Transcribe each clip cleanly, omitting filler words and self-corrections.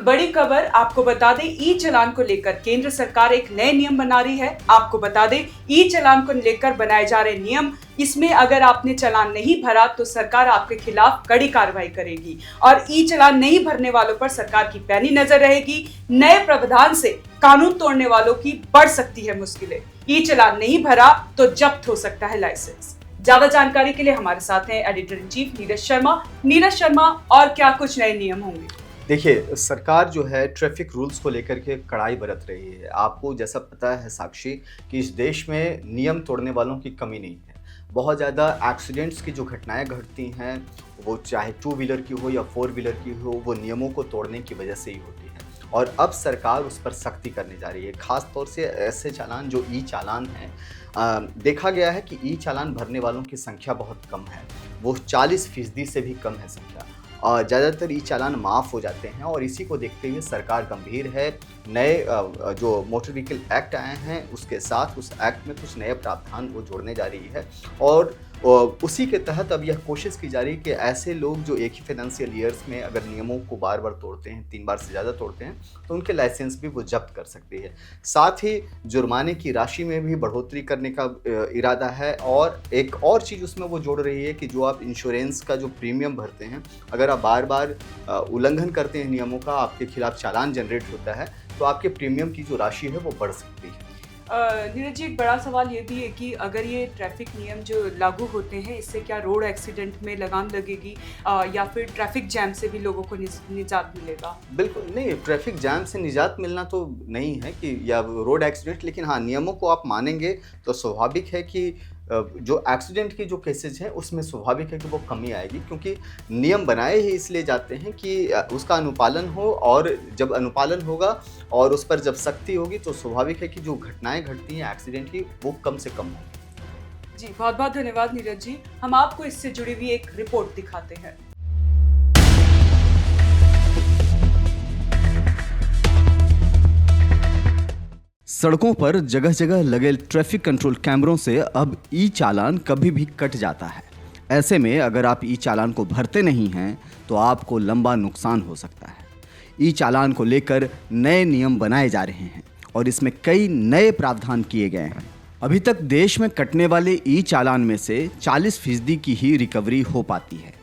बड़ी खबर आपको बता दें, ई चालान को लेकर केंद्र सरकार एक नए नियम बना रही है। आपको बता दें, ई चालान को लेकर बनाए जा रहे नियम, इसमें अगर आपने चालान नहीं भरा तो सरकार आपके खिलाफ कड़ी कार्रवाई करेगी और ई चालान नहीं भरने वालों पर सरकार की पैनी नजर रहेगी। नए प्रावधान से कानून तोड़ने वालों की बढ़ सकती है मुश्किलें। ई चालान नहीं भरा तो जब्त हो सकता है लाइसेंस। ज्यादा जानकारी के लिए हमारे साथ हैं editor in chief Neeraj Sharma. Neeraj Sharma, और क्या कुछ नए नियम होंगे? देखिए, सरकार जो है ट्रैफिक रूल्स को लेकर के कड़ाई बरत रही है। आपको जैसा पता है साक्षी कि इस देश में नियम तोड़ने वालों की कमी नहीं है। बहुत ज़्यादा एक्सीडेंट्स की जो घटनाएं घटती हैं, वो चाहे 2 व्हीलर की हो या 4 व्हीलर की हो, वो नियमों को तोड़ने की वजह से ही होती है। और अब सरकार उस पर सख्ती करने जा रही है। ख़ास तौर से ऐसे चालान जो ई चालान हैं, देखा गया है कि ई चालान भरने वालों की संख्या बहुत कम है। वो 40% से भी कम है संख्या। और ज़्यादातर ई चालान माफ़ हो जाते हैं और इसी को देखते हुए सरकार गंभीर है। नए जो मोटर व्हीकल एक्ट आए हैं उसके साथ उस एक्ट में कुछ नए प्रावधान वो जोड़ने जा रही है और उसी के तहत अब यह कोशिश की जा रही है कि ऐसे लोग जो एक ही फाइनेंशियल ईयर्स में अगर नियमों को बार बार तोड़ते हैं, 3 बार से ज़्यादा तोड़ते हैं, तो उनके लाइसेंस भी वो जब्त कर सकती है। साथ ही जुर्माने की राशि में भी बढ़ोतरी करने का इरादा है और एक और चीज़ उसमें वो जोड़ रही है कि जो आप इंश्योरेंस का जो प्रीमियम भरते हैं, अगर आप बार बार उल्लंघन करते हैं नियमों का, आपके खिलाफ चालान जनरेट होता है, तो आपके प्रीमियम की जो राशि है वो बढ़ सकती है। नीरज जी, एक बड़ा सवाल ये भी है कि अगर ये ट्रैफिक नियम जो लागू होते हैं, इससे क्या रोड एक्सीडेंट में लगाम लगेगी या फिर ट्रैफिक जैम से भी लोगों को निजात मिलेगा? बिल्कुल नहीं, ट्रैफिक जैम से निजात मिलना तो नहीं है कि या रोड एक्सीडेंट, लेकिन हाँ, नियमों को आप मानेंगे तो स्वाभाविक है कि जो एक्सीडेंट के जो केसेज हैं उसमें स्वाभाविक है कि वो कमी आएगी, क्योंकि नियम बनाए ही इसलिए जाते हैं कि उसका अनुपालन हो, और जब अनुपालन होगा और उस पर जब सख्ती होगी तो स्वाभाविक है कि जो घटनाएं घटती हैं एक्सीडेंट की, वो कम से कम होंगी। जी, बहुत बहुत धन्यवाद नीरज जी। हम आपको इससे जुड़ी हुई एक रिपोर्ट दिखाते हैं। सड़कों पर जगह जगह लगे ट्रैफिक कंट्रोल कैमरों से अब ई चालान कभी भी कट जाता है। ऐसे में अगर आप ई चालान को भरते नहीं हैं तो आपको लंबा नुकसान हो सकता है। ई चालान को लेकर नए नियम बनाए जा रहे हैं और इसमें कई नए प्रावधान किए गए हैं। अभी तक देश में कटने वाले ई चालान में से 40% की ही रिकवरी हो पाती है।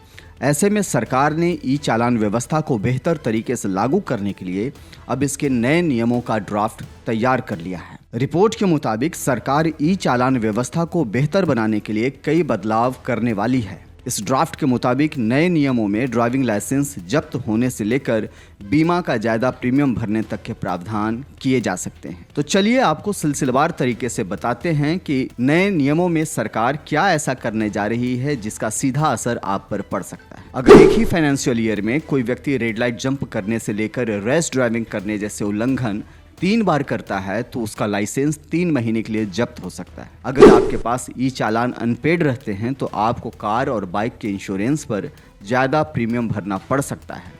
ऐसे में सरकार ने ई चालान व्यवस्था को बेहतर तरीके से लागू करने के लिए अब इसके नए नियमों का ड्राफ्ट तैयार कर लिया है। रिपोर्ट के मुताबिक सरकार ई चालान व्यवस्था को बेहतर बनाने के लिए कई बदलाव करने वाली है। इस ड्राफ्ट के मुताबिक नए नियमों में ड्राइविंग लाइसेंस जब्त होने से लेकर बीमा का ज्यादा प्रीमियम भरने तक के प्रावधान किए जा सकते हैं। तो चलिए आपको सिलसिलेवार तरीके से बताते हैं कि नए नियमों में सरकार क्या ऐसा करने जा रही है जिसका सीधा असर आप पर पड़ सकता है। अगर एक ही फाइनेंशियल ईयर में कोई व्यक्ति रेड लाइट जंप करने से लेकर रैश ड्राइविंग करने जैसे उल्लंघन 3 बार करता है तो उसका लाइसेंस 3 महीने के लिए जब्त हो सकता है। अगर आपके पास ई चालान अनपेड रहते हैं तो आपको कार और बाइक के इंश्योरेंस पर ज़्यादा प्रीमियम भरना पड़ सकता है।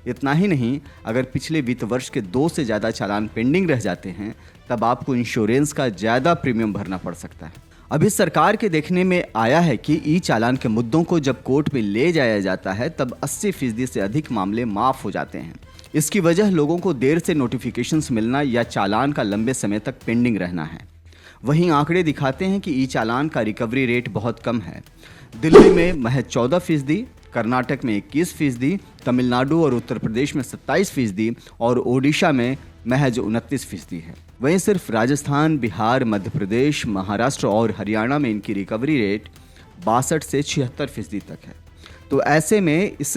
इतना ही नहीं, अगर पिछले वित्त वर्ष के 2 से ज़्यादा चालान पेंडिंग रह जाते हैं तब आपको इंश्योरेंस का ज़्यादा प्रीमियम भरना पड़ सकता है। अभी सरकार के देखने में आया है कि ई चालान के मुद्दों को जब कोर्ट में ले जाया जाता है तब 80% से अधिक मामले माफ़ हो जाते हैं। इसकी वजह लोगों को देर से नोटिफिकेशंस मिलना या चालान का लंबे समय तक पेंडिंग रहना है। वहीं आंकड़े दिखाते हैं कि ई चालान का रिकवरी रेट बहुत कम है। दिल्ली में महज 14%, कर्नाटक में 21%, तमिलनाडु और उत्तर प्रदेश में 27% और ओडिशा में महज 29% है। वहीं सिर्फ राजस्थान, बिहार, मध्य प्रदेश, महाराष्ट्र और हरियाणा में इनकी रिकवरी रेट 62 से 76% तक है। तो ऐसे में इस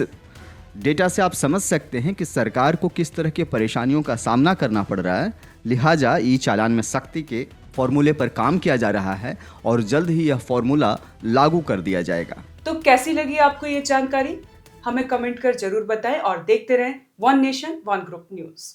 डेटा से आप समझ सकते हैं कि सरकार को किस तरह की परेशानियों का सामना करना पड़ रहा है। लिहाजा ई चालान में सख्ती के फॉर्मूले पर काम किया जा रहा है और जल्द ही यह फॉर्मूला लागू कर दिया जाएगा। तो कैसी लगी आपको ये जानकारी? हमें कमेंट कर जरूर बताएं और देखते रहें one nation one group news.